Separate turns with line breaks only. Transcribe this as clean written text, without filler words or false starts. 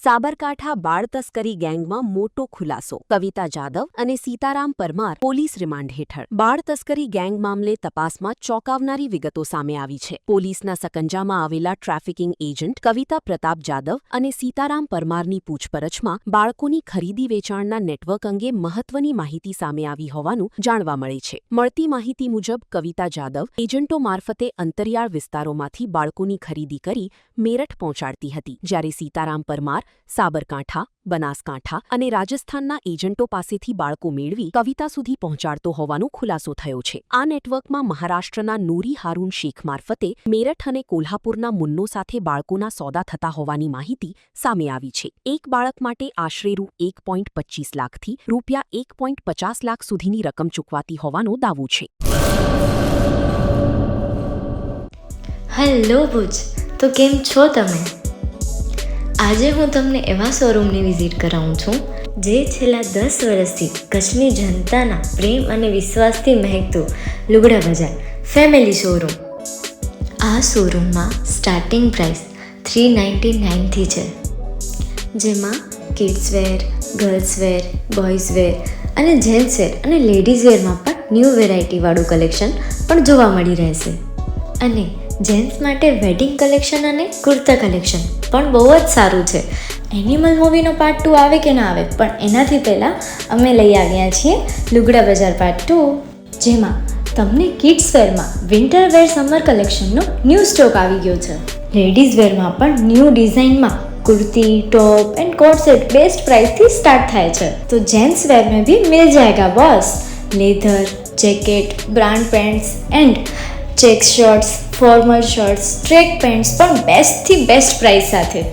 સાબરકાંઠા બાળ તસ્કરી ગેંગમાં મોટો ખુલાસો. કવિતા જાદવ અને સીતારામ પરમાર પોલીસ રિમાન્ડ હેઠળ. બાળ તસ્કરી ગેંગ મામલે તપાસમાં ચોંકાવનારી વિગતો સામે આવી છે. પોલીસના સકંજામાં આવેલા ટ્રાફિકિંગ એજન્ટ કવિતા પ્રતાપ જાદવ અને સીતારામ પરમારની પૂછપરછમાં બાળકોની ખરીદી વેચાણના નેટવર્ક અંગે મહત્વની માહિતી સામે આવી હોવાનું જાણવા મળે છે. મળતી માહિતી મુજબ કવિતા જાદવ એજન્ટો મારફતે અંતરિયાળ વિસ્તારોમાંથી બાળકોની ખરીદી કરી મેરઠ પહોંચાડતી હતી, જ્યારે સીતારામ પરમાર સાબરકાંઠા, બનાસકાંઠા અને રાજસ્થાનના એજન્ટો પાસેથી બાળકો મેળવી કવિતા સુધી પહોંચાડતો હોવાનો ખુલાસો થયો છે. આ નેટવર્કમાં મહારાષ્ટ્રના નૂરી હારૂન શેખ મારફતે મેરઠ અને કોલ્હાપુરના મુન્નો સાથે બાળકોના સોદા થતા હોવાની માહિતી સામે આવી છે. એક બાળક માટે આશરે ₹1.25 લાખથી ₹1.50 લાખ સુધીની રકમ ચૂકવાતી હોવાનો દાવો છે.
હેલો ભુજ, તો કેમ છો તમે? આજે હું તમને એવા શોરૂમની વિઝિટ કરાવું છું જે છેલ્લા 10 વર્ષથી કચ્છની જનતાના પ્રેમ અને વિશ્વાસથી મહેકતું લુગડા બજાર ફેમિલી શોરૂમ. આ શોરૂમમાં સ્ટાર્ટિંગ પ્રાઇસ $399થી છે, જેમાં કિડ્સવેર, ગર્લ્સવેર, બોયઝવેર અને જેન્ટ્સવેર અને લેડીઝવેરમાં પણ ન્યૂ વેરાયટીવાળું કલેક્શન પણ જોવા મળી રહેશે. અને જેન્ટ્સ માટે વેડિંગ કલેક્શન અને કુર્તા કલેક્શન પણ બહુ જ સારું છે. એનિમલ મૂવીનો પાર્ટ 2 આવે કે ના આવે, પણ એનાથી પહેલાં અમે લઈ આવ્યા છીએ લુગડા બજાર પાર્ટ 2, જેમાં તમને કિડ્સ વેરમાં વિન્ટર વેર સમર કલેક્શનનો ન્યૂ સ્ટોક આવી ગયો છે. લેડીઝ વેરમાં પણ ન્યૂ ડિઝાઇનમાં kurti, top and coat set best price थी स्टार्ट थाय छे. तो जेंट्स वेर में भी मिल जाएगा boss. Leather, jacket, brand pants and check shirts, formal shirts, track pants પણ બેસ્ટ થી બેસ્ટ પ્રાઇસ સાથે.